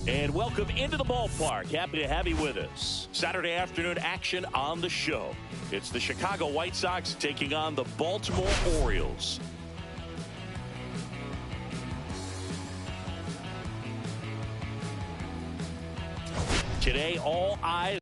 And welcome into the ballpark. Happy to have you with us. Saturday afternoon action on the show. It's the Chicago White Sox taking on the Baltimore Orioles. Today, all eyes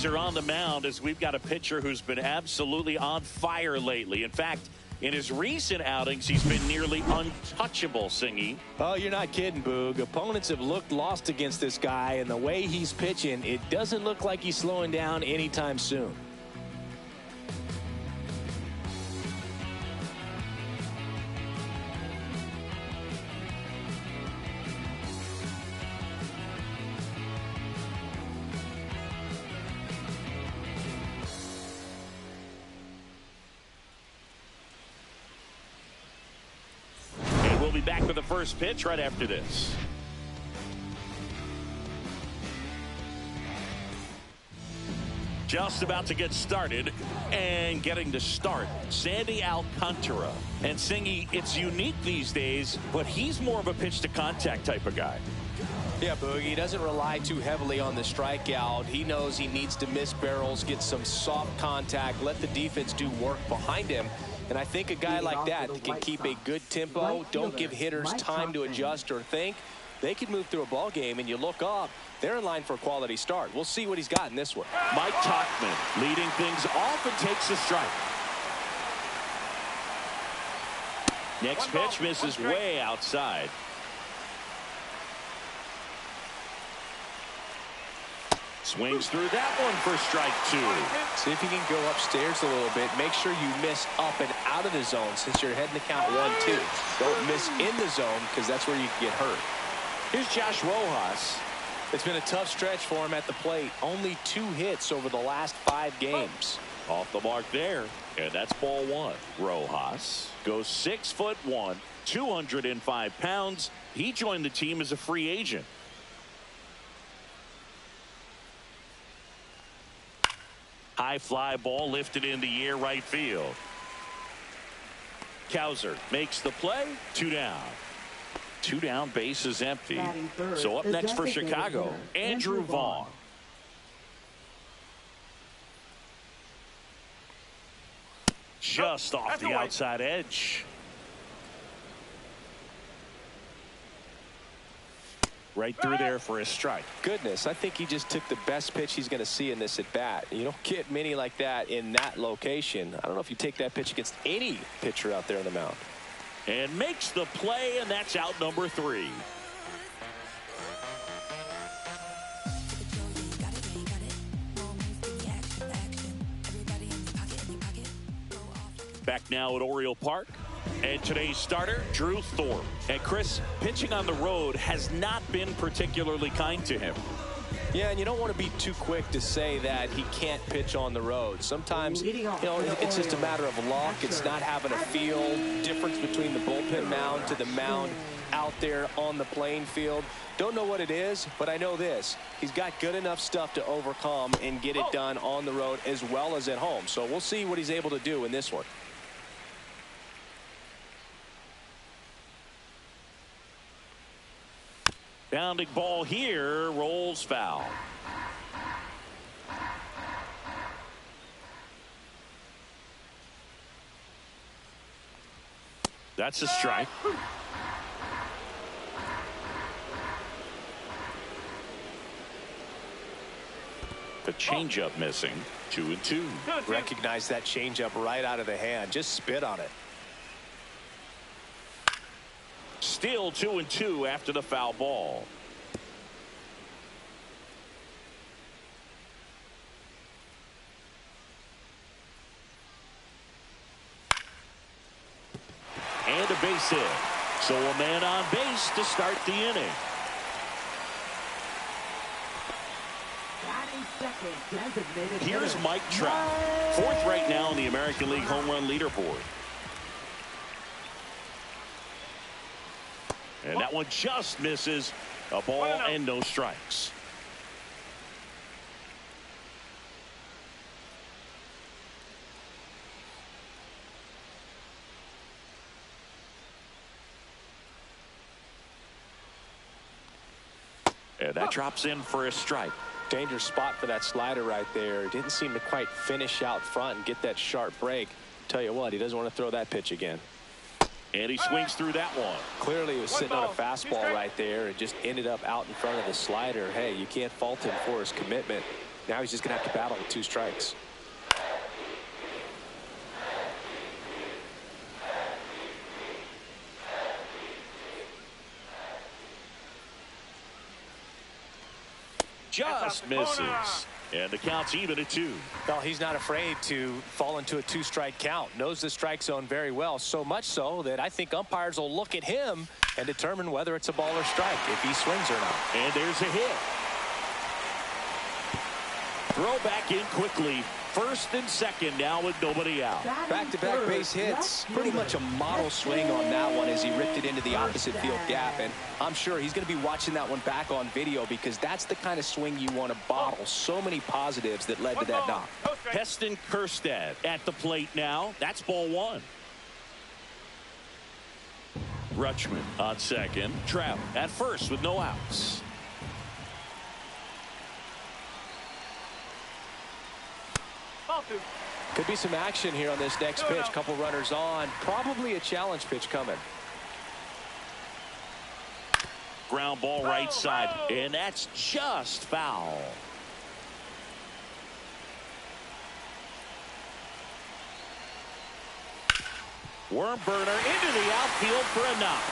are on the mound as we've got a pitcher who's been absolutely on fire lately. In fact, in his recent outings, he's been nearly untouchable, Singy. Oh, you're not kidding, Boog. Opponents have looked lost against this guy, and the way he's pitching, it doesn't look like he's slowing down anytime soon. We'll be back with the first pitch right after this. Just about to get started and getting to start, Sandy Alcantara. And Singy, it's unique these days, but he's more of a pitch to contact type of guy. Yeah, Boogie, he doesn't rely too heavily on the strikeout. He knows he needs to miss barrels, get some soft contact, let the defense do work behind him. And I think a guy like that can keep a good tempo, don't give hitters time to adjust or think. They can move through a ball game, and you look up, they're in line for a quality start. We'll see what he's got in this one. Mike Tauchman leading things off and takes a strike. Next pitch misses way outside. Swings through that one for strike two. See if you can go upstairs a little bit. Make sure you miss up and out of the zone since you're heading to count 1-2. Don't miss in the zone because that's where you can get hurt. Here's Josh Rojas. It's been a tough stretch for him at the plate. Only 2 hits over the last 5 games. Off the mark there. And that's ball one. Rojas goes 6'1", 205 pounds. He joined the team as a free agent. High fly ball lifted in the air right field. Cowser makes the play. 2 down. 2 down, base is empty. So up next for Chicago, Andrew Vaughn. Just off the outside edge. Right through there for a strike. Goodness, I think he just took the best pitch he's going to see in this at bat. You don't get many like that in that location. I don't know if you take that pitch against any pitcher out there on the mound. And makes the play, and that's out number 3. Back now at Oriole Park. And today's starter, Drew Thorpe. And Chris, pitching on the road has not been particularly kind to him. Yeah, and you don't want to be too quick to say that he can't pitch on the road. Sometimes, it's just a matter of luck. It's not having a feel. Difference between the bullpen mound to the mound out there on the playing field. Don't know what it is, but I know this. He's got good enough stuff to overcome and get it done on the road as well as at home. So we'll see what he's able to do in this one. Bounding ball here, rolls foul. That's a strike. The changeup missing. 2-2. Recognize that changeup right out of the hand. Just spit on it. Still 2-2 after the foul ball. And a base hit. So a man on base to start the inning. Here's Mike Trout, 4th right now in the American League home run leaderboard. And that one just misses. A ball and no strikes. And that drops in for a strike. Dangerous spot for that slider right there. Didn't seem to quite finish out front and get that sharp break. Tell you what, he doesn't want to throw that pitch again. And he swings through that one. Clearly he was sitting on a fastball right there and just ended up out in front of the slider. Hey, you can't fault him for his commitment. Now he's just going to have to battle with 2 strikes. Just misses. And the count's even at 2. Well, he's not afraid to fall into a 2-strike count. Knows the strike zone very well. So much so that I think umpires will look at him and determine whether it's a ball or strike, if he swings or not. And there's a hit. Throw back in quickly. First and second now with nobody out. Back-to-back base hits. Pretty much a model swing on that one as he ripped it into the opposite field gap. And I'm sure he's going to be watching that one back on video because that's the kind of swing you want to bottle. So many positives that led to that knock. Heston Kjerstad at the plate now. That's ball 1. Rutschman on second. Trout at first with no outs. Could be some action here on this next pitch. Couple runners on. Probably a challenge pitch coming. Ground ball right side. And that's just foul. Worm burner into the outfield for a knock.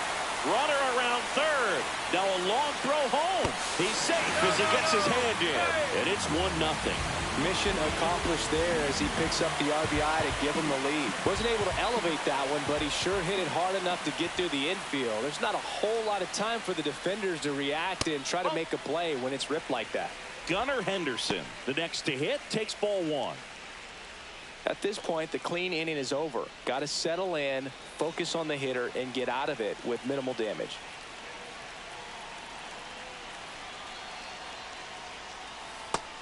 Runner around third. Now a long throw home. He's safe as he gets his hand in. And it's 1-0. Mission accomplished there as he picks up the RBI to give him the lead. Wasn't able to elevate that one, but he sure hit it hard enough to get through the infield. There's not a whole lot of time for the defenders to react and try to make a play when it's ripped like that. Gunnar Henderson, the next to hit, takes ball 1. At this point, the clean inning is over. Got to settle in, focus on the hitter, and get out of it with minimal damage.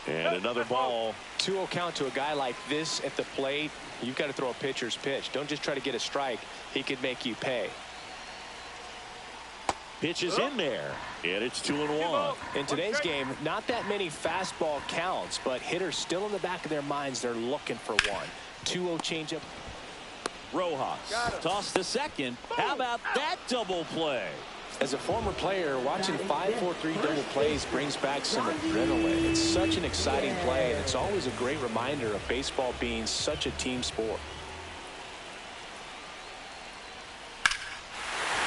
And another ball. 2-0 count to a guy like this at the plate. You've got to throw a pitcher's pitch. Don't just try to get a strike. He could make you pay. Pitch is in there. And it's 2-1. In today's game, not that many fastball counts, but hitters still in the back of their minds, they're looking for one. 2-0 changeup. Rojas toss to second. How about that double play? As a former player, watching 5-4-3 double plays brings back some adrenaline. It's such an exciting play, and it's always a great reminder of baseball being such a team sport.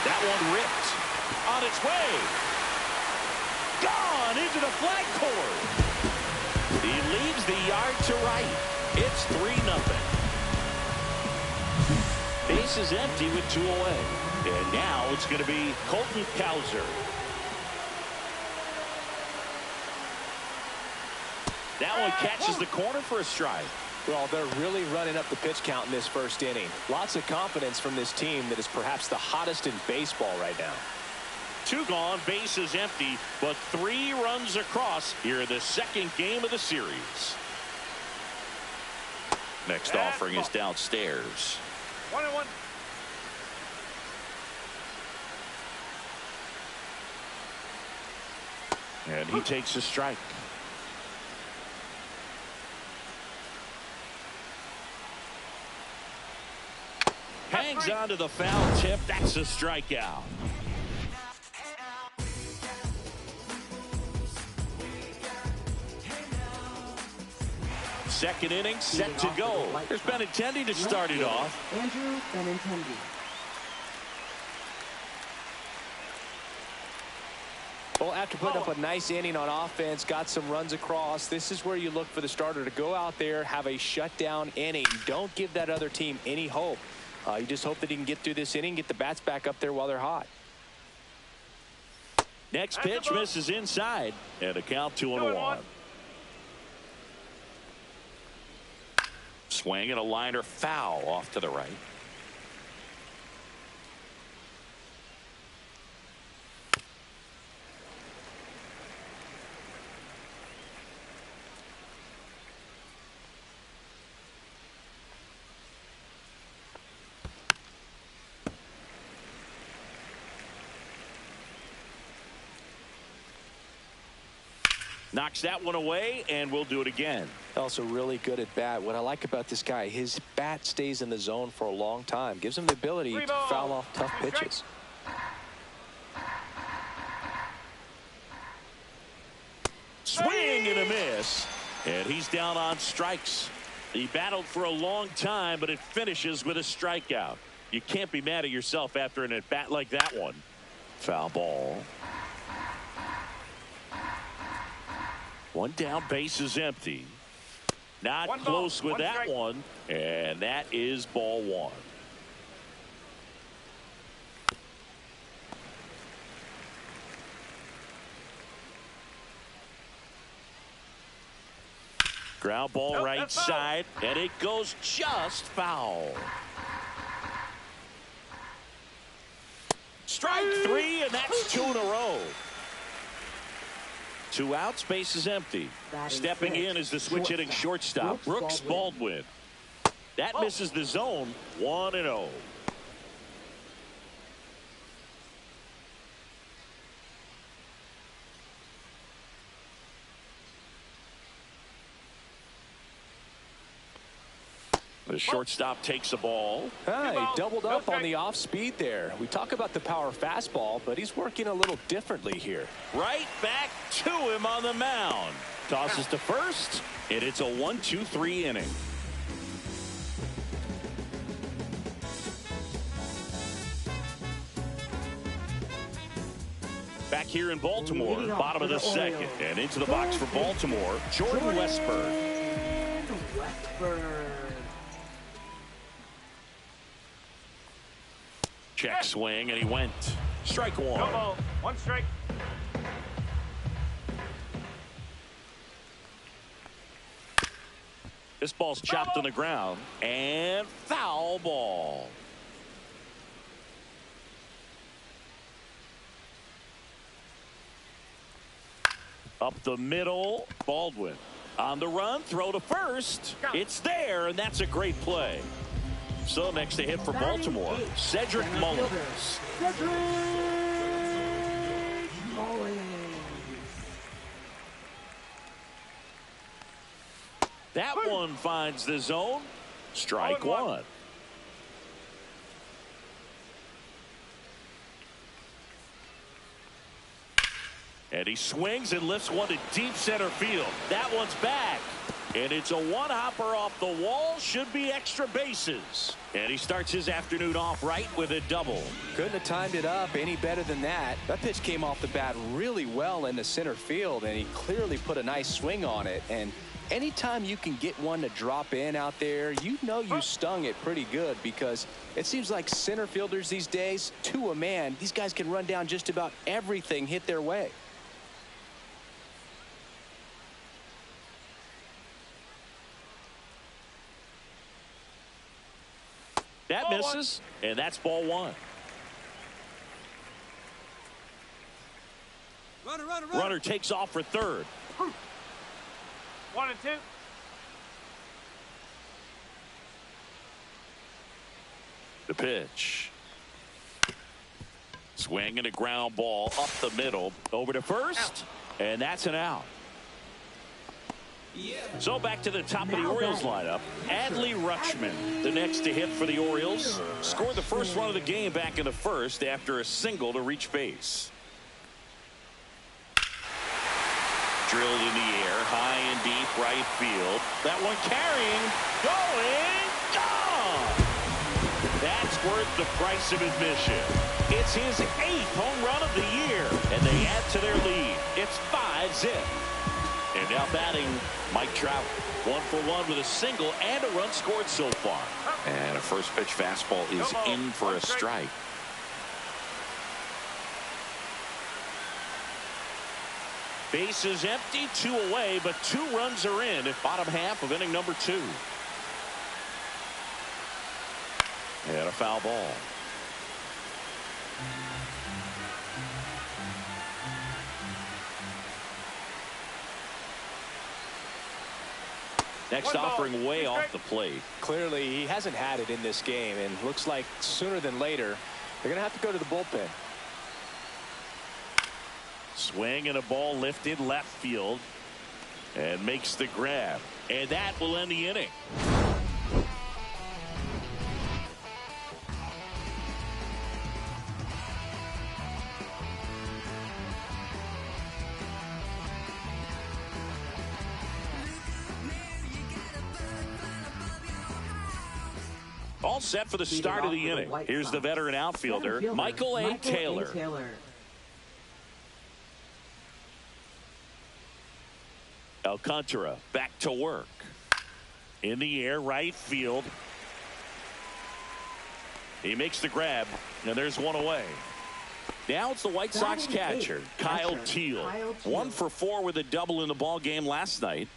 That one ripped. On its way. Gone into the flag cord. He leaves the yard to right. It's 3-0. Base is empty with 2 away. And now it's going to be Colton Cowser. That one catches the corner for a strike. Well, they're really running up the pitch count in this first inning. Lots of confidence from this team that is perhaps the hottest in baseball right now. 2 gone, base is empty, but 3 runs across here in the second game of the series. Next offering is downstairs. 1-1. And he takes a strike. Hangs on to the foul tip. That's a strikeout. Second inning set to go. There's Benintendi to start it off. Andrew Benintendi. Well, after putting up a nice inning on offense, got some runs across, this is where you look for the starter to go out there, have a shutdown inning. Don't give that other team any hope. You just hope that he can get through this inning, get the bats back up there while they're hot. Next pitch misses inside, and a count 2-1. Swing and a liner foul off to the right. Knocks that one away, and we'll do it again. Also really good at bat. What I like about this guy, his bat stays in the zone for a long time. Gives him the ability to foul off tough pitches. Swing and a miss. And he's down on strikes. He battled for a long time, but it finishes with a strikeout. You can't be mad at yourself after an at-bat like that one. Foul ball. One down, base is empty. Not close with that one, and that is ball one. Ground ball right side, and it goes just foul. Strike three, and that's 2 in a row. 2 outs, base is empty. Stepping in is the switch hitting shortstop, Brooks Baldwin. That misses the zone, 1-0. The shortstop takes the ball. He doubled up on the off speed there. We talk about the power fastball, but he's working a little differently here. Right back to him on the mound. Tosses to first, and it's a 1-2-3 inning. Back here in Baltimore, bottom of the second, and into the box for Baltimore, Jordan Westburg. Check swing, and he went. Strike one. No ball. 1 strike. This ball's chopped on the ground, and foul ball. Up the middle, Baldwin. On the run, throw to first. It's there, and that's a great play. So next to hit for Baltimore, Cedric Mullins. That one finds the zone. Strike one. And he swings and lifts one to deep center field. That one's back. And it's a one-hopper off the wall. Should be extra bases. And he starts his afternoon off right with a double. Couldn't have timed it up any better than that. That pitch came off the bat really well in the center field, and he clearly put a nice swing on it. And anytime you can get one to drop in out there, you know you stung it pretty good, because it seems like center fielders these days, to a man, these guys can run down just about everything hit their way. That misses, and that's ball one. Runner takes off for third. 1 and 2. The pitch. Swing and a ground ball up the middle. Over to first, and that's an out. So back to the top of the Orioles lineup. Adley Rutschman, the next to hit for the Orioles. Scored the first run of the game back in the first after a single to reach base. Drilled in the air, high and deep right field. That one carrying, going, gone! That's worth the price of admission. It's his 8th home run of the year, and they add to their lead. It's 5-zip. And now batting Mike Trout. 1 for 1 with a single and a run scored so far. And a first pitch fastball is in for a strike. Base is empty, 2 away, but 2 runs are in at bottom half of inning number 2. And a foul ball. Next offering way off the plate. Clearly, he hasn't had it in this game, and looks like sooner than later, they're going to have to go to the bullpen. Swing and a ball lifted left field. And makes the grab. And that will end the inning. All set for the start of the inning. Here's the veteran outfielder, Michael A. Taylor. Alcantara back to work. In the air, right field. He makes the grab, and there's one away. Now it's the White Sox catcher, Kyle Teel. 1 for 4 with a double in the ball game last night.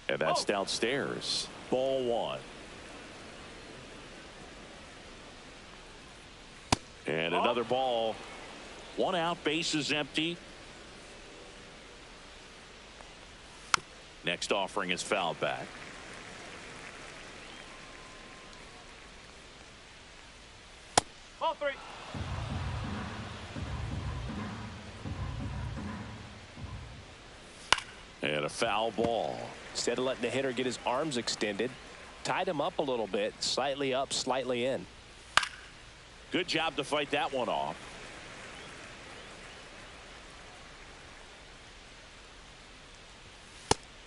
And that's downstairs. Ball 1. And another ball. 1 out, bases empty. Next offering is fouled back. Ball 3. And a foul ball. Instead of letting the hitter get his arms extended, tied him up a little bit, slightly up, slightly in. Good job to fight that one off.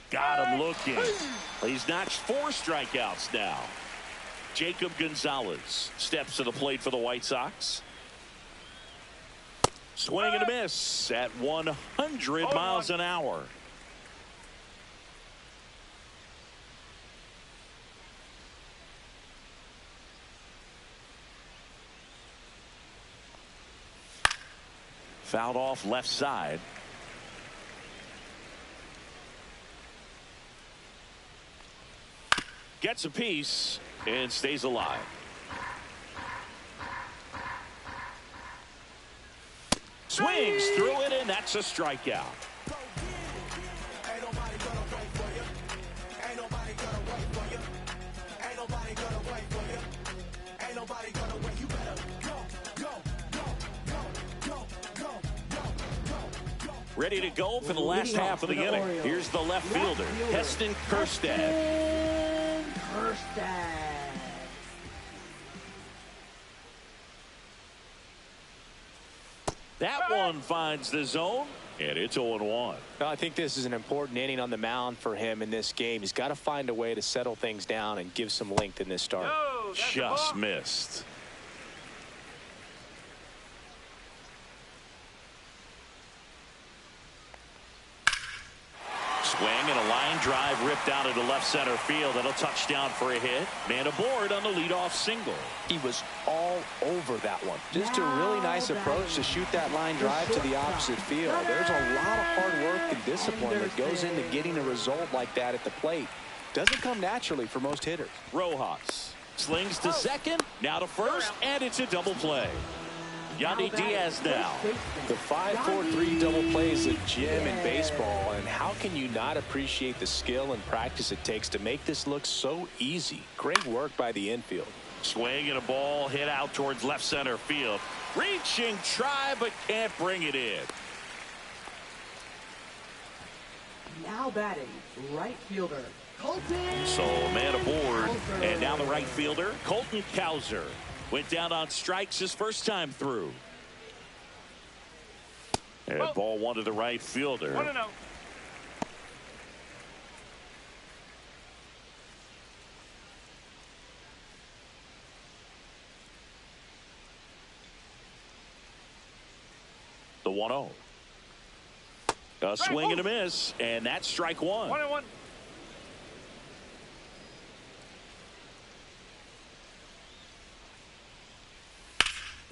Got him looking. He's notched 4 strikeouts now. Jacob Gonzalez steps to the plate for the White Sox. Swing and a miss at 100 miles an hour. Fouled off left side. Gets a piece and stays alive. Swings through it, and that's a strikeout. Ready to go for the last half of the inning. Here's the left fielder, Heston Kjerstad. That one finds the zone, and it's 0-1. I think this is an important inning on the mound for him in this game. He's got to find a way to settle things down and give some length in this start. Just missed. Swing and a line drive ripped out into left center field. That'll touchdown for a hit. Man aboard on the leadoff single. He was all over that one. Just a really nice approach to shoot that line drive to the opposite field. There's a lot of hard work and discipline that goes into getting a result like that at the plate. Doesn't come naturally for most hitters. Rojas slings to second, now to first, and it's a double play. Yandy Diaz now. The 5-4-3 double play is a gem in baseball, and how can you not appreciate the skill and practice it takes to make this look so easy? Great work by the infield. Swing and a ball hit out towards left center field. Reaching try, but can't bring it in. Now batting, right fielder, Colton. So man aboard, and now the right fielder, Colton Cowser. Went down on strikes his first time through. And ball 1 to the right fielder. 1-0. The 1-0. A swing and a miss, and that's strike 1. 1-1.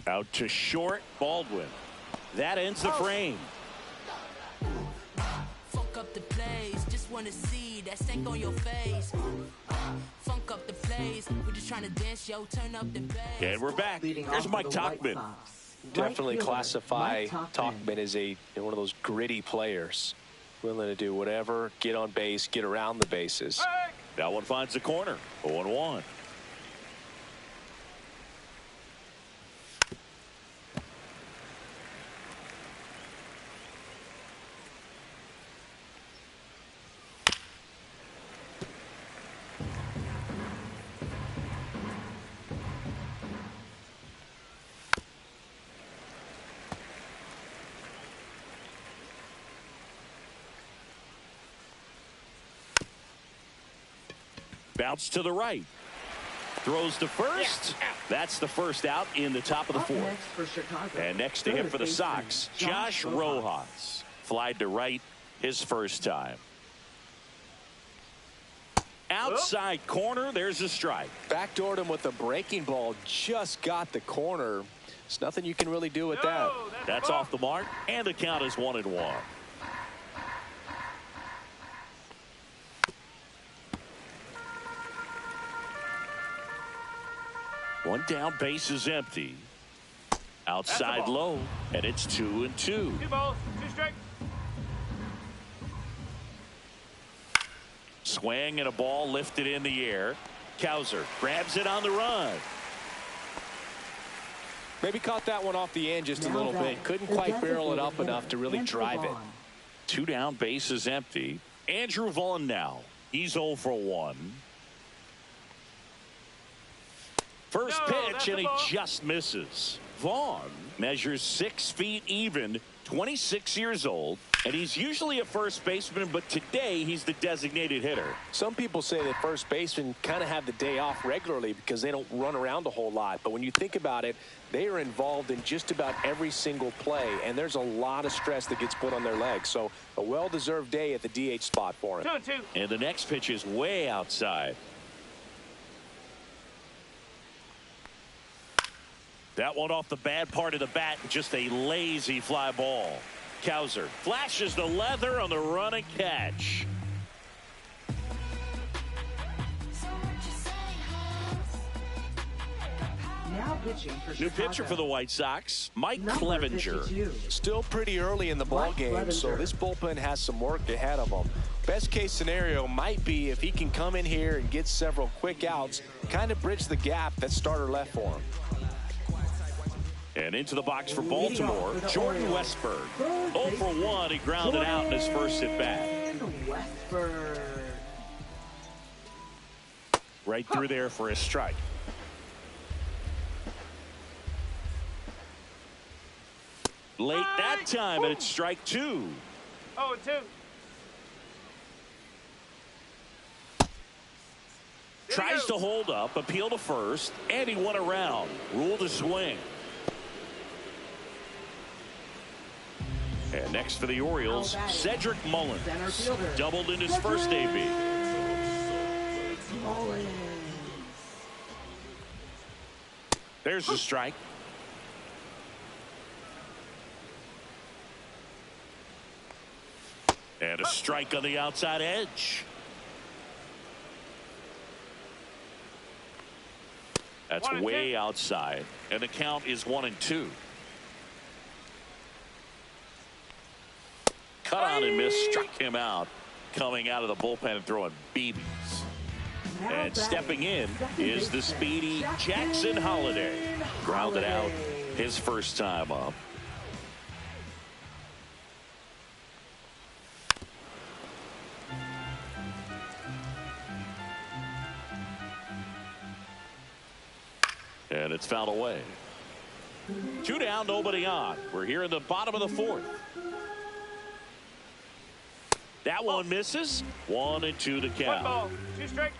Out to short, Baldwin. That ends the frame. Funk up the plays, just wanna see that stank on your face. Funk up the plays, we're just trying to dance, yo, turn up the bass. And we're back. Here's Mike Tauchman. Definitely classify Tauchman as one of those gritty players. Willing to do whatever, get on base, get around the bases. That one finds the corner. 0-1. Bounce to the right. Throws to first. That's the first out in the top of the fourth. Next for Chicago. And next to him for the Sox, Josh Rojas. Flied to right his first time. Outside corner, there's a strike. Backdoored him with a breaking ball, just got the corner. There's nothing you can really do with that. That's off the mark, and the count is 1-1. One down, base is empty. Outside low, and it's 2-2. 2 balls, 2 strikes. Swing and a ball lifted in the air. Cowser grabs it on the run. Maybe caught that one off the end just a little bit. Couldn't quite barrel it up enough to really drive it. 2 down, base is empty. Andrew Vaughn now. He's 0 for 1. First pitch, and he just misses. Vaughn measures 6 feet even, 26 years old, and he's usually a first baseman, but today he's the designated hitter. Some people say that first basemen kind of have the day off regularly because they don't run around a whole lot. But when you think about it, they are involved in just about every single play, and there's a lot of stress that gets put on their legs. So a well-deserved day at the DH spot for him. 2-2. And the next pitch is way outside. That one off the bad part of the bat, just a lazy fly ball. Cowser flashes the leather on the run and catch. Now pitching for New Chicago. pitcher for the White Sox, Mike Number Clevenger. 52. Still pretty early in the ball game, so this bullpen has some work ahead of them. Best case scenario might be if he can come in here and get several quick outs, kind of bridge the gap that starter left for him. And into the box for Baltimore, Jordan Westburg. 0 for 1, he grounded out in his first at bat. Westburg. Right through there for a strike. Late that time, and it's strike 2. 0-2. Tries to hold up, appeal to first, and he won around. Ruled a swing. And next for the Orioles, Cedric Mullins. Doubled in his first AB. There's the strike. And a strike on the outside edge. That's way outside. And the count is 1-2. Cut on and miss, struck him out. Coming out of the bullpen and throwing BBs. And stepping in is the speedy Jackson Holliday. Grounded out his first time up. And it's fouled away. 2 down, nobody on. We're here in the bottom of the fourth. That one misses. 1-2 to count. 1 ball, 2 strikes.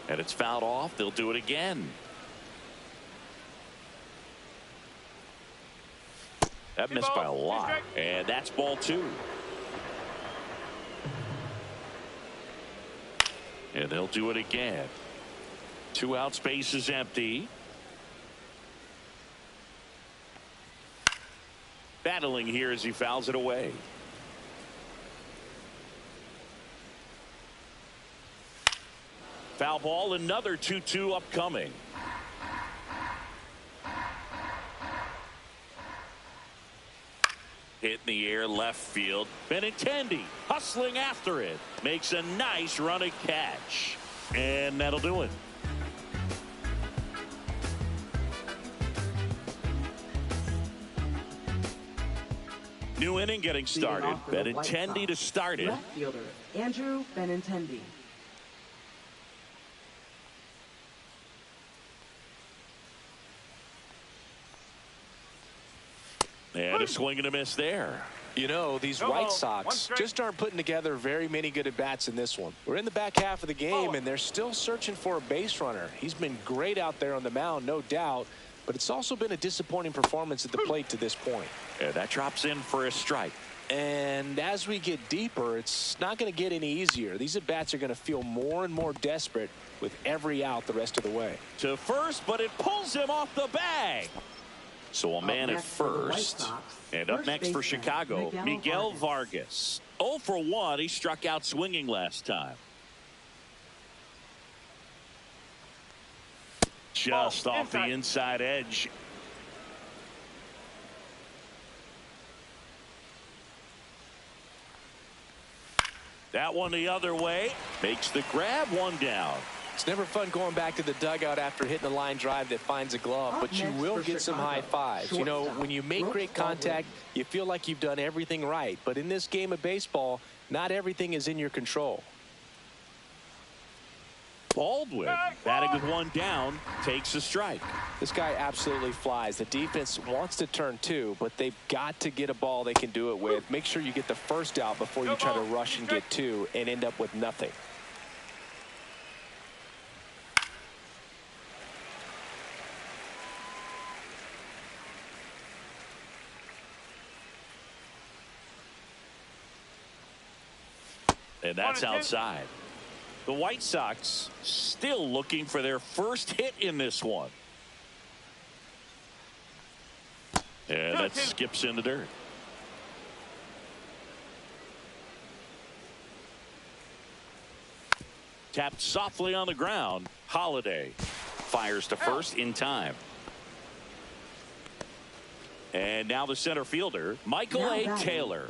And it's fouled off. They'll do it again. That missed by a lot. And that's ball 2. And they'll do it again. 2 outs, base is empty. Battling here as he fouls it away. Foul ball, another 2-2 upcoming. Hit in the air, left field. Benintendi hustling after it. Makes a nice running catch. And that'll do it. New inning getting started. Benintendi to start it. Left fielder, Andrew Benintendi. And a swing and a miss there. You know, these White Sox just aren't putting together very many good at-bats in this one. We're in the back half of the game, and they're still searching for a base runner. He's been great out there on the mound, no doubt, but it's also been a disappointing performance at the plate to this point. Yeah, that drops in for a strike. And as we get deeper, it's not going to get any easier. These at-bats are going to feel more and more desperate with every out the rest of the way. To first, but it pulls him off the bag. So a man at first. And up next for Chicago, Miguel Vargas. 0 for 1. He struck out swinging last time. Just off the inside edge. That one the other way. Makes the grab, one down. It's never fun going back to the dugout after hitting a line drive that finds a glove, but you will get some high fives. You know, when you make great contact, you feel like you've done everything right. But in this game of baseball, not everything is in your control. Baldwin, batting with one down, takes a strike. This guy absolutely flies. The defense wants to turn two, but they've got to get a ball they can do it with. Make sure you get the first out before you try to rush and get two and end up with nothing. And that's outside. The White Sox still looking for their first hit in this one. And that skips in the dirt. Tapped softly on the ground. Holiday fires to first in time. And now the center fielder, Michael A. Taylor.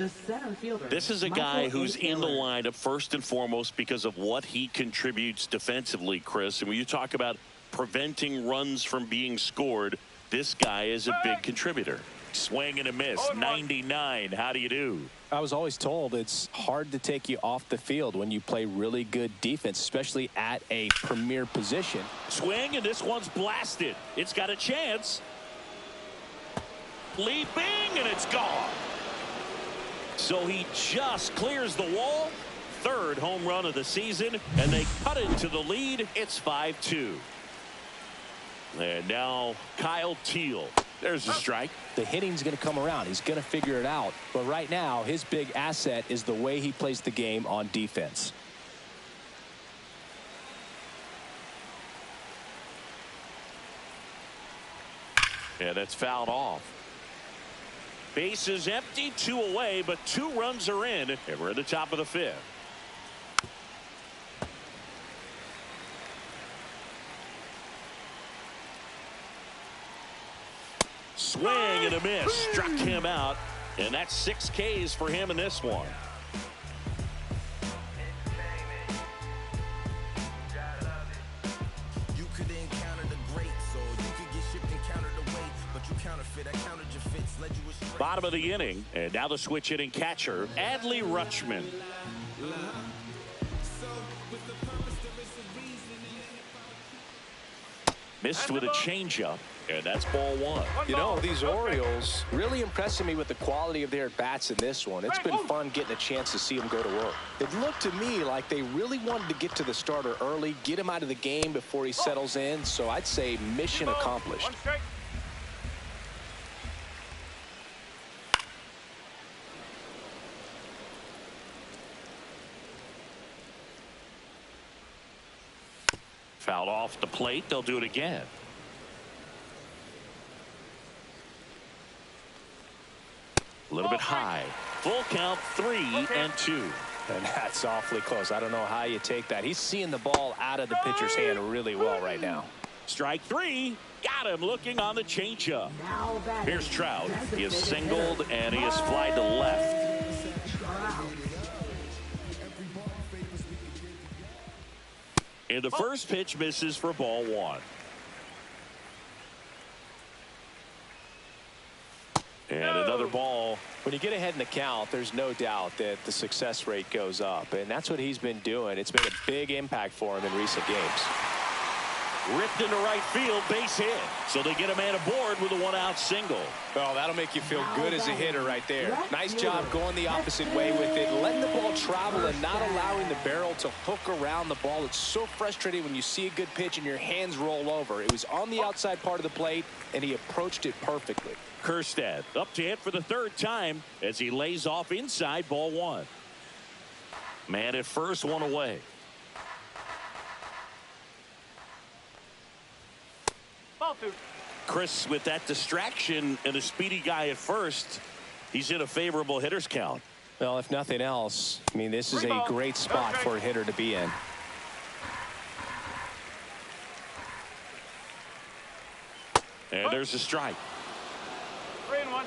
This is a guy who's in the lineup first and foremost because of what he contributes defensively, Chris. And when you talk about preventing runs from being scored, this guy is a big contributor. Swing and a miss, 99. How do you do? I was always told it's hard to take you off the field when you play really good defense, especially at a premier position. Swing, and this one's blasted. It's got a chance. Leaping, and it's gone. So he just clears the wall. Third home run of the season, and they cut into the lead. It's 5-2. And now Kyle Teal. There's a strike. The hitting's going to come around. He's going to figure it out. But right now, his big asset is the way he plays the game on defense. Yeah, that's fouled off. Base is empty, 2 away, but 2 runs are in, and we're at the top of the 5th. Swing and a miss, struck him out, and that's 6 Ks for him in this one. Bottom of the inning, and now the switch hitting catcher, Adley Rutschman. Missed with a changeup, and that's ball 1. You know, these Orioles really impressing me with the quality of their at-bats in this one. It's been fun getting a chance to see them go to work. It looked to me like they really wanted to get to the starter early, get him out of the game before he settles in, so I'd say mission accomplished. Fouled off the plate. They'll do it again. A little bit high. Full count, 3-2. And that's awfully close. I don't know how you take that. He's seeing the ball out of the pitcher's hand really well right now. Strike 3. Got him looking on the changeup. Here's Trout. He is singled and he is flied to left. And the first pitch misses for ball 1. And another ball. When you get ahead in the count, there's no doubt that the success rate goes up. And that's what he's been doing. It's made a big impact for him in recent games. Ripped into right field, base hit. So they get a man aboard with a one-out single. Well, that'll make you feel good as a hitter right there. Nice job going the opposite way with it, letting the ball travel and not allowing the barrel to hook around the ball. It's so frustrating when you see a good pitch and your hands roll over. It was on the outside part of the plate, and he approached it perfectly. Kerstad up to hit for the third time as he lays off inside, ball one. Man at first, one away. Chris, with that distraction and a speedy guy at first, he's in a favorable hitter's count. Well, if nothing else, I mean, this is a great spot for a hitter to be in. And there's a strike. 3-1.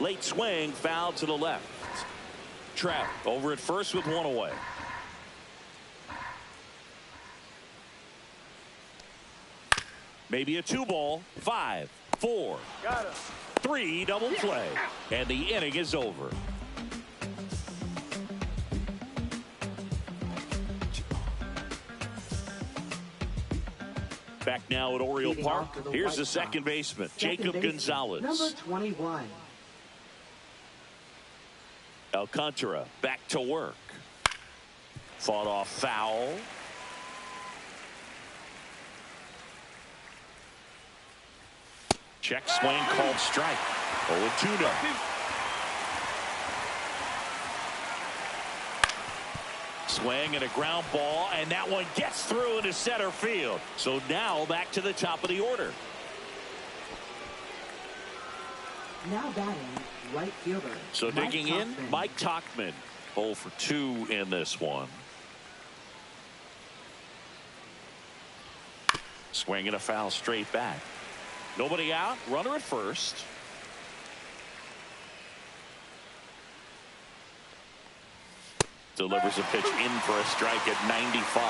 Late swing, foul to the left. Trout over at first with one away. Maybe a 2-ball. 5, 4, 3, double play. And the inning is over. Back now at Oriole Park. Here's the second baseman, Jacob Gonzalez. Number 21. Alcantara back to work. Fought off foul. Check swing called strike. 0-2 now. Swing and a ground ball, and that one gets through into center field. So now back to the top of the order. Now batting, right fielder. So digging in, Mike Tauchman. 0 for 2 in this one. Swing and a foul straight back. Nobody out, runner at first. Delivers a pitch in for a strike at 95.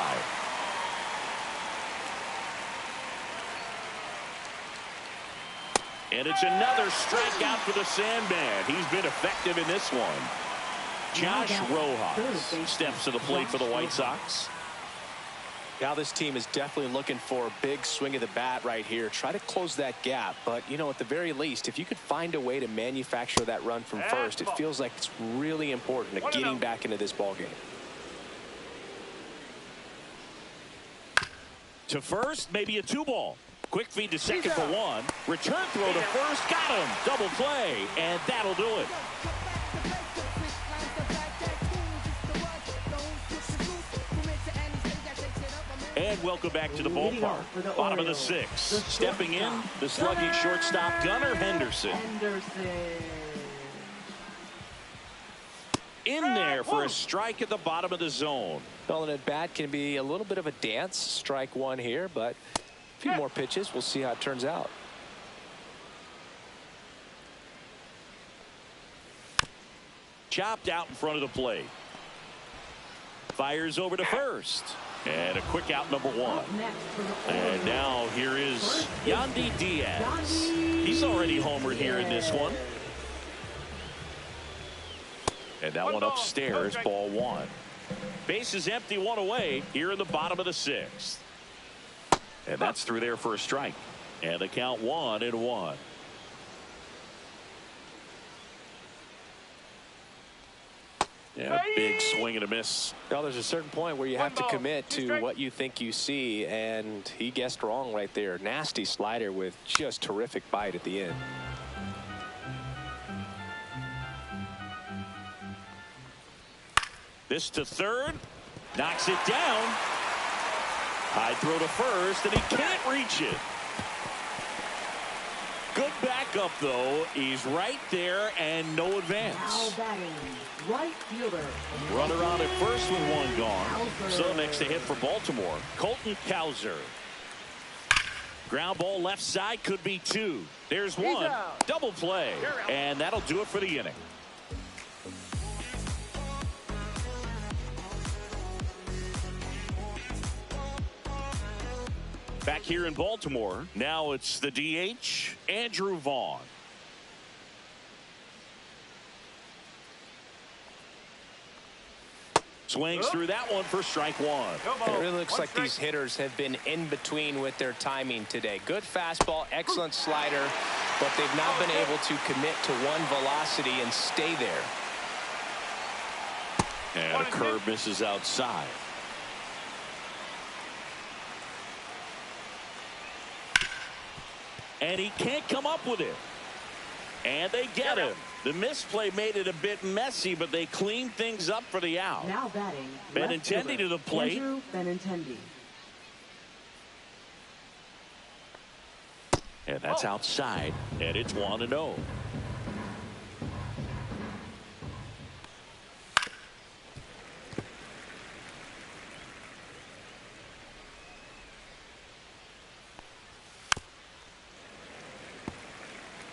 And it's another strikeout for the Sandman. He's been effective in this one. Josh Rojas steps to the plate for the White Sox. Now this team is definitely looking for a big swing of the bat right here. Try to close that gap. But, you know, at the very least, if you could find a way to manufacture that run from first, it feels like it's really important to getting back into this ball game. To first, maybe a 2-ball. Quick feed to second for 1. Return throw to first. Got him. Double play. And that'll do it. And welcome back to the ballpark. Bottom of the 6th. Stepping in, the slugging shortstop, Gunnar Henderson. In there for a strike at the bottom of the zone. Well, an at-bat can be a little bit of a dance. Strike 1 here, but a few more pitches. We'll see how it turns out. Chopped out in front of the plate. Fires over to first. And a quick out, number 1. And now here is Yandy Diaz. He's already homered here in this one. And that one upstairs, ball 1. Base is empty, 1 away here in the bottom of the 6th. And that's through there for a strike. And the count 1-1. Yeah, big swing and a miss. Well, there's a certain point where you have to commit to what you think you see, and he guessed wrong right there. Nasty slider with just terrific bite at the end. This to third, knocks it down. High throw to first, and he can't reach it. Good backup, though. He's right there, and no advance. Now batting, right fielder. Runner on at first with 1 gone. So next to hit for Baltimore, Colton Cowser. Ground ball left side, could be 2. There's 1. Double play. And that'll do it for the inning. Back here in Baltimore, now it's the DH, Andrew Vaughn. Swings through that one for strike one. It really looks like these hitters have been in between with their timing today. Good fastball, excellent slider, but they've not been able to commit to one velocity and stay there. And a curve misses outside. And he can't come up with it. And they get him. The misplay made it a bit messy, but they cleaned things up for the out. Now batting. Benintendi to the plate. Andrew Benintendi. And that's outside. And it's 1-0.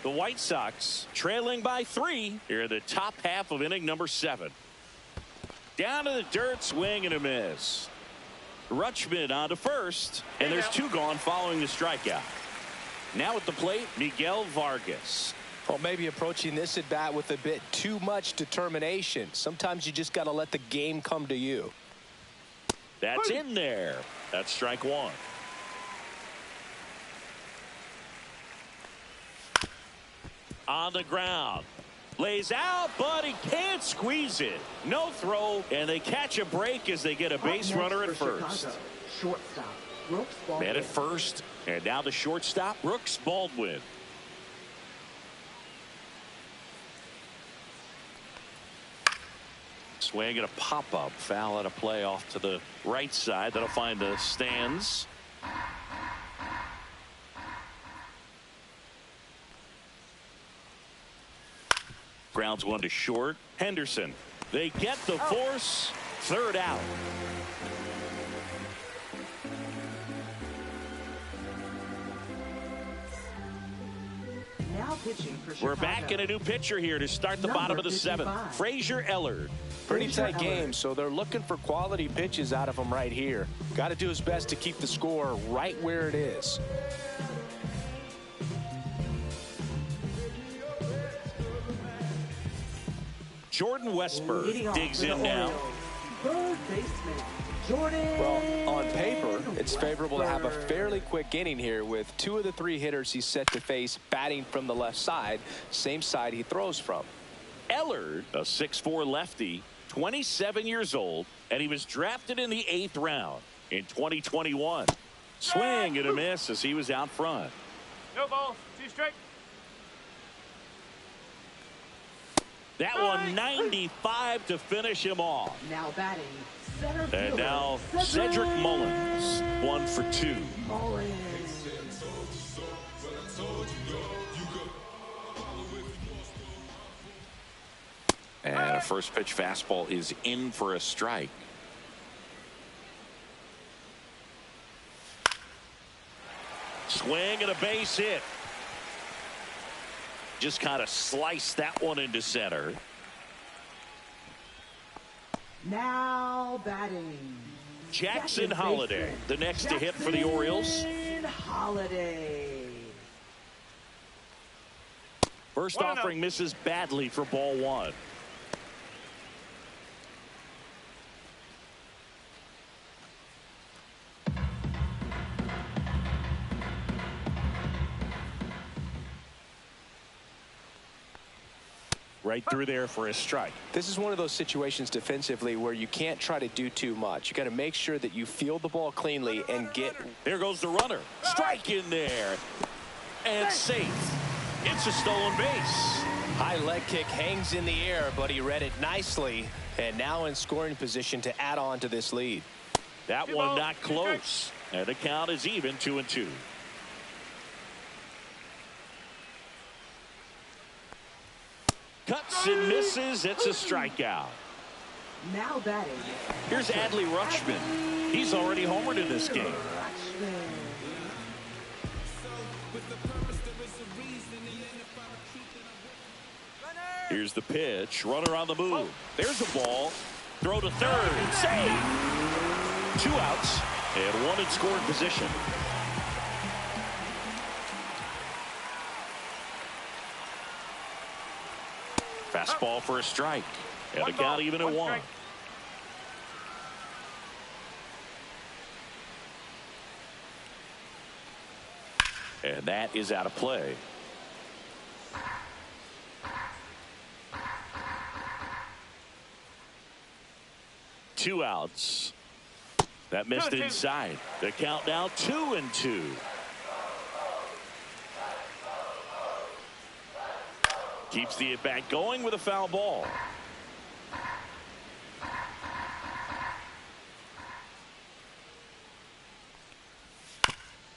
The White Sox trailing by 3 here in the top half of inning number 7. Down to the dirt, swing and a miss. Rutschman on to first, and there's 2 gone following the strikeout. Now at the plate, Miguel Vargas. Well, maybe approaching this at bat with a bit too much determination. Sometimes you just got to let the game come to you. That's in there. That's strike 1. On the ground. Lays out, but he can't squeeze it. No throw, and they catch a break as they get a base runner at first. Shortstop, Brooks Baldwin. Man at first, and now the shortstop, Brooks Baldwin. Swing and a pop-up. Foul at a play off to the right side. That'll find the stands. Grounds 1 to short. Henderson. They get the force. Third out. Now pitching for Chicago. We're back in a new pitcher here to start the bottom of the 7th. Frazier Ellard. Pretty tight game, so they're looking for quality pitches out of him right here. Got to do his best to keep the score right where it is. Jordan Westburg digs in now. Third baseman, Jordan. Well, on paper, it's favorable to have a fairly quick inning here with 2 of the 3 hitters he's set to face batting from the left side, same side he throws from. Ellard, a 6'4 lefty, 27 years old, and he was drafted in the 8th round in 2021. Swing and a miss as he was out front. No ball, 2 strike. That one 95 to finish him off. Now batting, center fielder. And now Cedric Mullins, 1 for 2. Mullins. And a first pitch fastball is in for a strike. Swing and a base hit. Just kind of sliced that one into center. Now batting, Jackson second Holiday, baseman, the next to hit for the Orioles. Holiday. First 1-0. offering misses badly for ball 1. Right through there for a strike. This is one of those situations defensively where you can't try to do too much. You got to make sure that you field the ball cleanly and get. There goes the runner. Strike in there. And safe. It's a stolen base. High leg kick hangs in the air, but he read it nicely. And now in scoring position to add on to this lead. That one not close. And the count is even, 2-2. Cuts and misses. It's a strikeout. Now batting. Here's Adley Rutschman. He's already homered in this game. Here's the pitch. Runner on the move. There's a ball. Throw to third. Save. 2 outs and 1 in scoring position. Fastball for a strike. And the count even at 1. And that is out of play. Two outs. That missed inside. The count now 2-2. Keeps the at-bat going with a foul ball.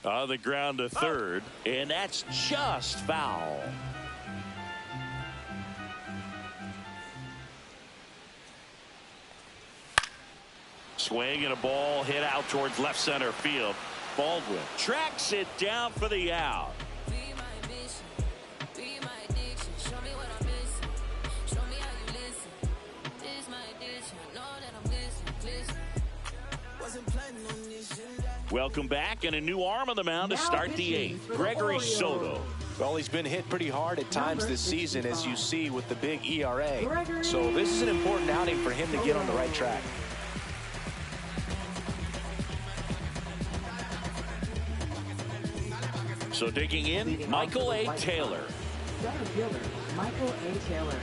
On the ground to third, and that's just foul. Swing and a ball hit out towards left center field. Baldwin tracks it down for the out. Welcome back, and a new arm on the mound to start the eighth. Gregory Soto. Well, he's been hit pretty hard at times this season, as you see with the big ERA. So this is an important outing for him to get on the right track. So digging in, Michael A. Taylor. Center fielder, Michael A. Taylor.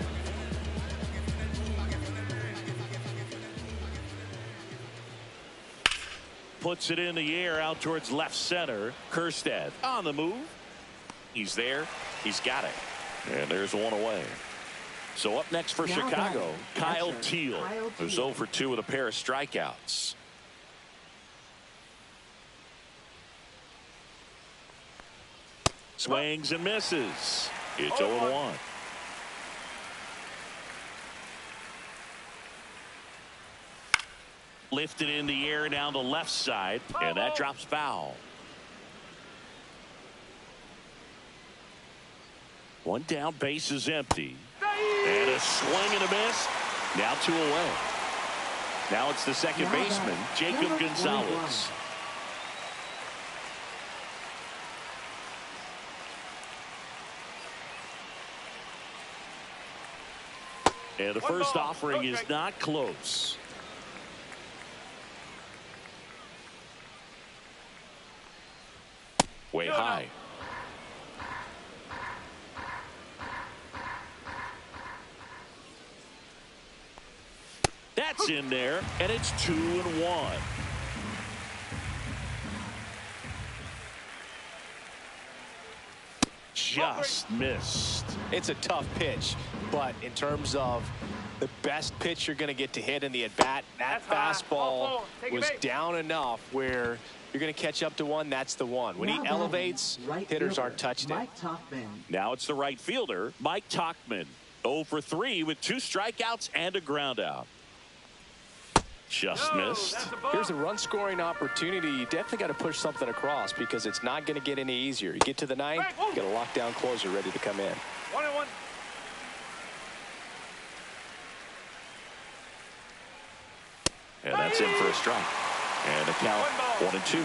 Puts it in the air out towards left center. Kerstead on the move. He's there. He's got it. And there's one away. So up next for Chicago, Kyle Teel, who's 0 for 2 with a pair of strikeouts. Swings and misses. It's 0-1. Lifted in the air down the left side, and that drops foul. One down, base is empty. And a swing and a miss. Now 2 away. Now it's the second baseman, Jacob Gonzalez. And the first offering is not close. Way high. That's in there, and it's 2-1. Just missed. It's a tough pitch, but in terms of the best pitch you're going to get to hit in the at-bat, that fastball was down enough where you're going to catch up to one. That's the one. When he elevates, hitters aren't touching it. Now it's the right fielder, Mike Tauchman. 0 for 3 with 2 strikeouts and a ground out. Just missed. Here's a run-scoring opportunity. You definitely got to push something across because it's not going to get any easier. You get to the ninth, you got a lockdown closer ready to come in. 1-1. And that's in for a strike. And a count 1-2.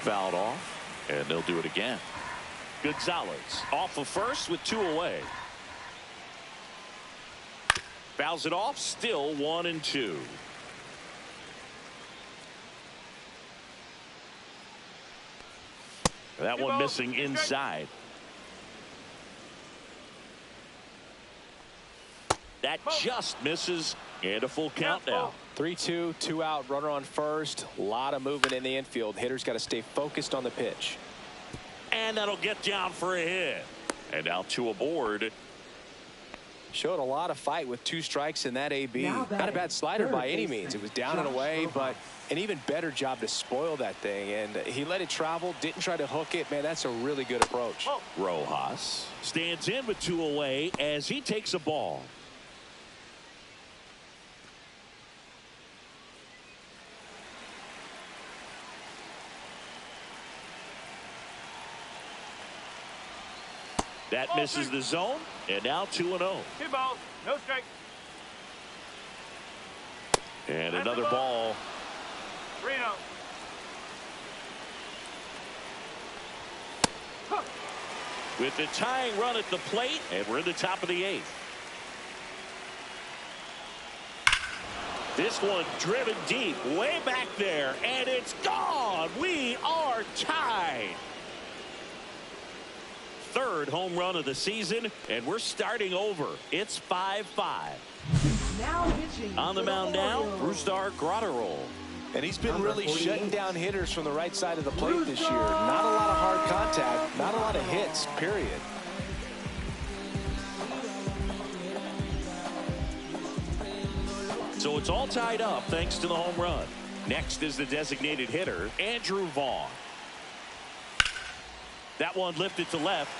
Fouled off, and they'll do it again. Gonzalez off of first with 2 away. Fouls it off, still 1-2. That one missing inside. That just misses, and a full count now. 3-2, 2 out, runner on first. A lot of movement in the infield. Hitters got to stay focused on the pitch. And that'll get down for a hit. And now 2 aboard. Showed a lot of fight with 2 strikes in that AB. Not a bad slider by any means. It was down and away, but an even better job to spoil that thing. And he let it travel, didn't try to hook it. Man, that's a really good approach. Rojas stands in with 2 away as he takes a ball. That misses the zone, and now 2-0. 2 balls, no strike. And another ball. 3-0. With the tying run at the plate, and we're in the top of the 8th. This one driven deep, way back there, and it's gone. Tied. Third home run of the season, and we're starting over. It's 5-5. Now pitching On the mound now, Brusdar Graterol. And he's been really shutting down hitters from the right side of the plate this year. Not a lot of hard contact, not a lot of hits, period. So it's all tied up thanks to the home run. Next is the designated hitter, Andrew Vaughn. That one lifted to left.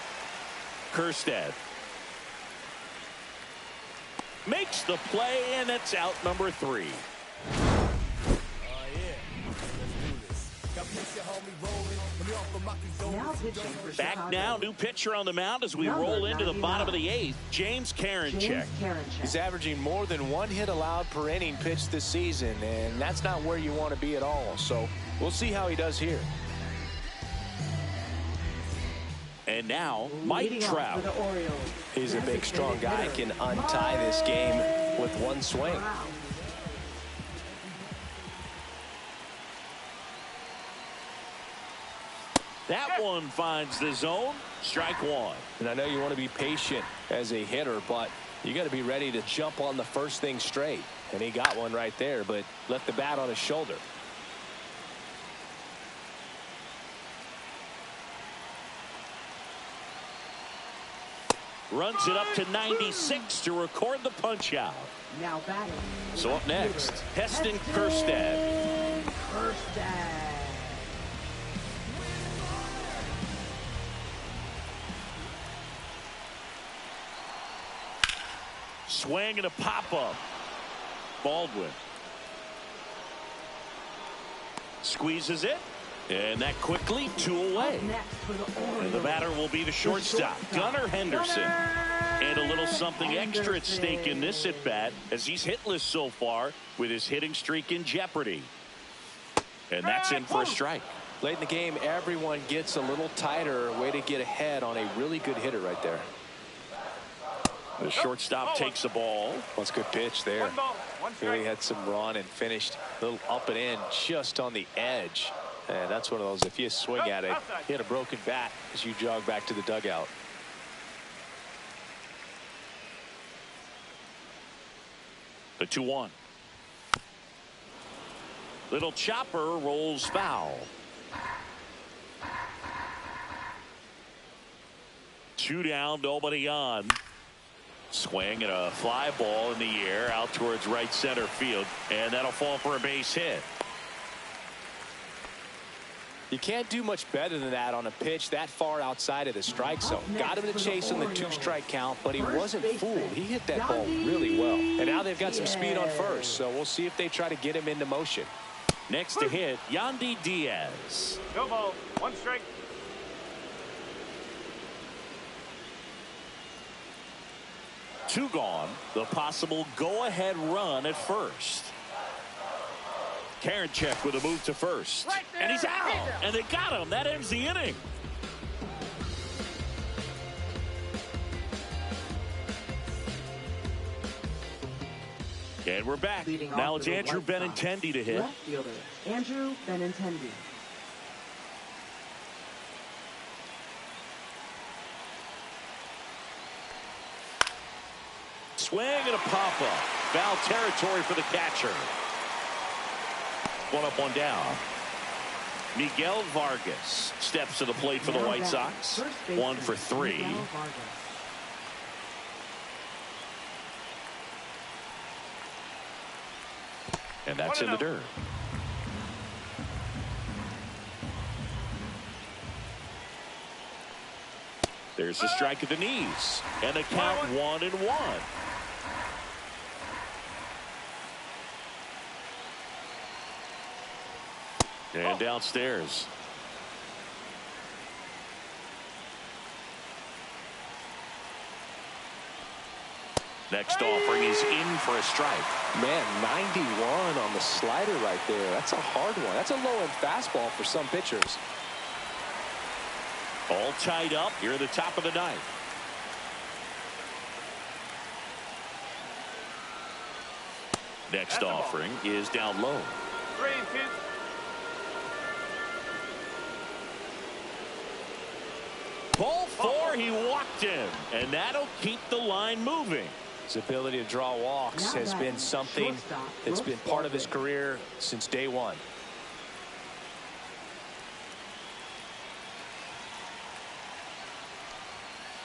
Kerstead makes the play, and it's out number 3. Now pitching for Back Chicago. now, new pitcher on the mound as we roll into the bottom of the 8th. James Karinchak. He's averaging more than 1 hit allowed per inning pitched this season, and that's not where you want to be at all. So we'll see how he does here. And now, Mike Leading off Trout. for the Orioles. He's a big, strong guy, Designated can hitter, untie this game with one swing. Trout. That one finds the zone. Strike 1. And I know you want to be patient as a hitter, but you got to be ready to jump on the first thing straight. And he got one right there, but left the bat on his shoulder. Runs it up to 96 to record the punch out. Now batting. So up next, Heston Kerstead. Kerstead. Swing and a pop-up. Baldwin squeezes it, and that quickly 2 away. Up next for the Orioles. And the batter will be the shortstop, Gunnar Henderson. And a little something extra at stake in this at-bat as he's hitless so far with his hitting streak in jeopardy. And that's in for a strike. Late in the game, everyone gets a little tighter. Way to get ahead on a really good hitter right there. The shortstop takes the ball. Well, it's a good pitch there. 1 ball, 1 strike. Really had some run and finished a little up and in just on the edge. And that's one of those, if you swing at it, hit a broken bat as you jog back to the dugout. The 2-1. Little chopper rolls foul. 2 down, nobody on. Swing and a fly ball in the air out towards right center field, and that'll fall for a base hit. You can't do much better than that on a pitch that far outside of the strike zone. Got him to chase on the 2-strike count, but he wasn't fooled. He hit that ball really well. And now they've got some speed on first, so we'll see if they try to get him into motion. Next to hit, Yandy Diaz. No ball, 1 strike. Two gone. The possible go-ahead run at first. Karinchak with a move to first. Right there. And he's out. And they got him. That ends the inning. And we're back. Leading Now off it's for the Andrew White Sox. Benintendi to hit. Left fielder, Andrew Benintendi. Swing and a pop-up. Foul territory for the catcher. 1 up, 1 down. Miguel Vargas steps to the plate for the White Sox. 1 for 3. Miguel Vargas. And that's in the dirt. There's a strike at the knees. And the count 1-1. And downstairs. Next offering is in for a strike. Man, 91 on the slider right there. That's a hard one. That's a low-end fastball for some pitchers. All tied up here at the top of the 9th. Next offering is down low. 3-2. Ball 4, he walked him, and that'll keep the line moving. His ability to draw walks has been something that's been part of his career since day one.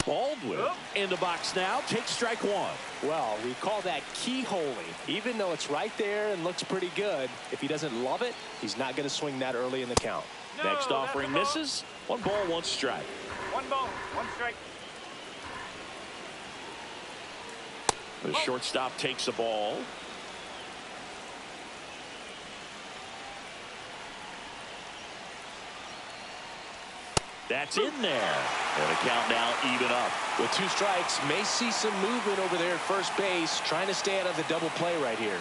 Baldwin in the box now, takes strike 1. Well, we call that keyholing. Even though it's right there and looks pretty good, if he doesn't love it, he's not going to swing that early in the count. Next offering misses. 1 ball, 1 strike. 1 ball, 1 strike. The shortstop takes the ball. That's in there. And the count now even up. With 2 strikes, may see some movement over there at first base, trying to stay out of the double play right here.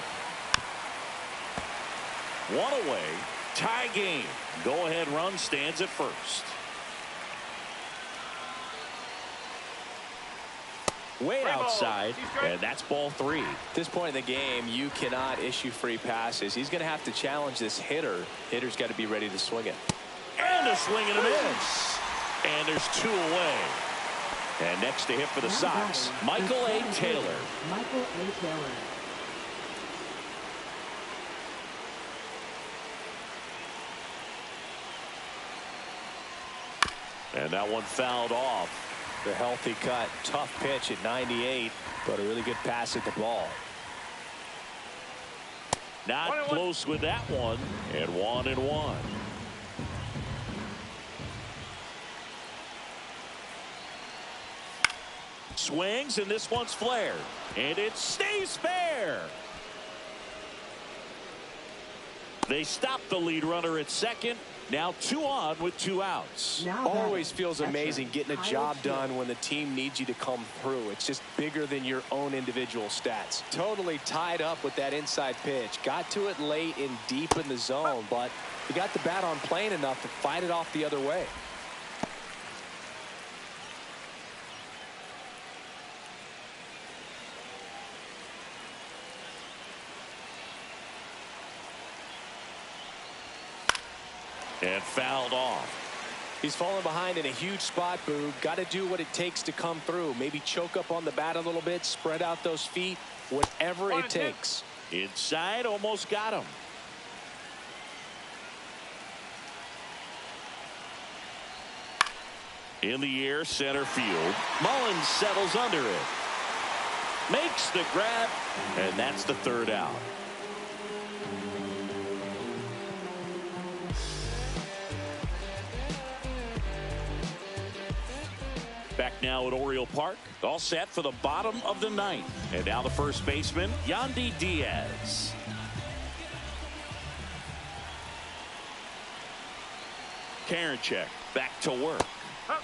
1 away. Tie game. Go-ahead run stands at first. Way outside, and that's ball 3. At this point in the game, you cannot issue free passes. He's going to have to challenge this hitter. Hitter's got to be ready to swing it. And a swing and a miss. And there's 2 away. And next to hit for the Sox, Michael A. Taylor. Michael A. Taylor. And that one fouled off. The healthy cut. Tough pitch at 98, but a really good pass at the ball. Not close with that one. And 1-1. Swings, and this one's flared. And it stays fair. They stop the lead runner at second. Now 2 on with 2 outs. Always feels amazing getting a job done when the team needs you to come through. It's just bigger than your own individual stats. Totally tied up with that inside pitch. Got to it late and deep in the zone, but he got the bat on plane enough to fight it off the other way. And fouled off. He's fallen behind in a huge spot, Boog. Got to do what it takes to come through. Maybe choke up on the bat a little bit, spread out those feet, whatever it takes. Inside, almost got him. In the air, center field. Mullins settles under it. Makes the grab, and that's the 3rd out. Back now at Oriole Park, all set for the bottom of the 9th. And now the first baseman, Yandy Diaz. Karinchak back to work.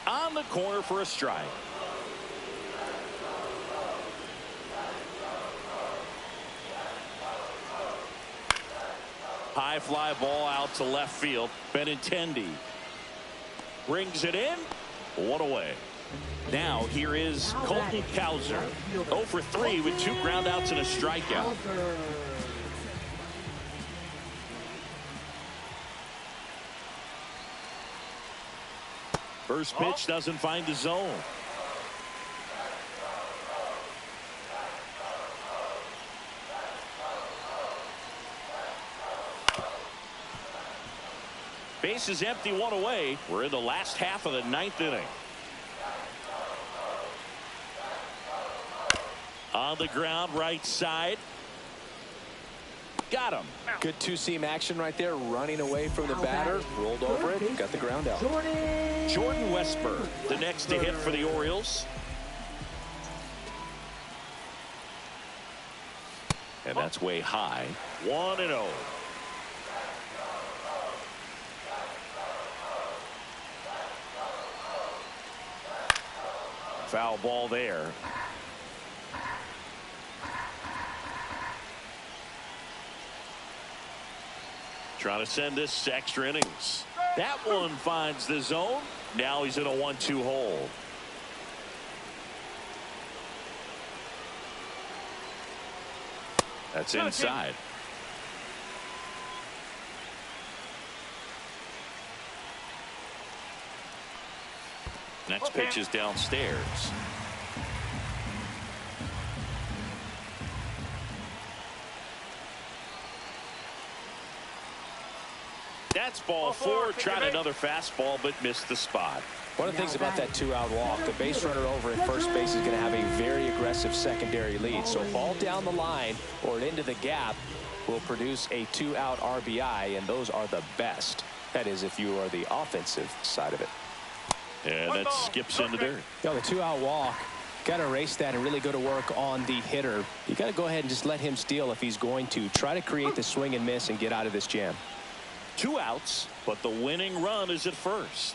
On the corner for a strike. High fly ball out to left field. Benintendi brings it in. 1 away. Now here is Colton Cowser. 0 for 3 with 2 groundouts and a strikeout. First pitch doesn't find the zone. Base is empty, 1 away. We're in the last half of the 9th inning. On the ground, right side. Got him. Good 2-seam action right there, running away from the batter. Rolled over it, got the ground out. Jordan Westburg, the next to hit for the Orioles. And that's way high. 1-0. Foul ball there. Trying to send this to extra innings. That one finds the zone. Now he's in a 1-2 hole. That's inside. Next pitch is downstairs. That's ball four. Tried another fastball, but missed the spot. One of the things about that 2-out walk, the base runner over at first base is going to have a very aggressive secondary lead. So a ball down the line or into the gap will produce a 2-out RBI, and those are the best. That is, if you are the offensive side of it. And that skips into dirt. You know, the 2-out walk, got to erase that and really go to work on the hitter. You got to go ahead and just let him steal if he's going to. Try to create the swing and miss and get out of this jam. 2 outs, but the winning run is at first.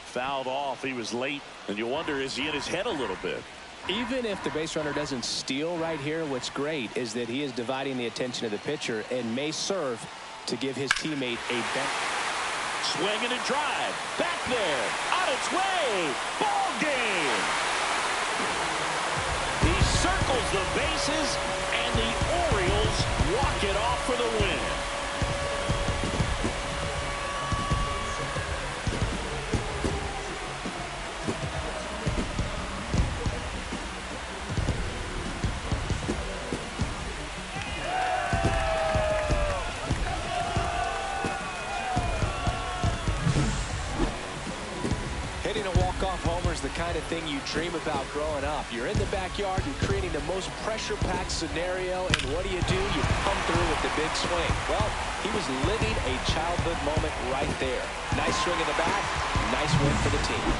Fouled off. He was late, and you wonder, is he in his head a little bit? Even if the base runner doesn't steal right here, what's great is that he is dividing the attention of the pitcher and may serve to give his teammate a bet. Swing and a drive. Back there. On its way. Ball game. He circles the bases, and the Orioles walk it off for the win. Hitting a walk-off homer is the kind of thing you dream about growing up. You're in the backyard, you're creating the most pressure-packed scenario, and what do? You come through with the big swing. Well, he was living a childhood moment right there. Nice swing in the bat, nice win for the team.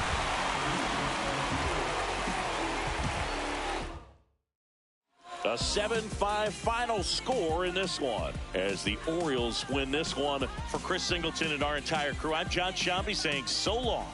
A 7-5 final score in this one as the Orioles win this one. For Chris Singleton and our entire crew, I'm John Shambi saying so long.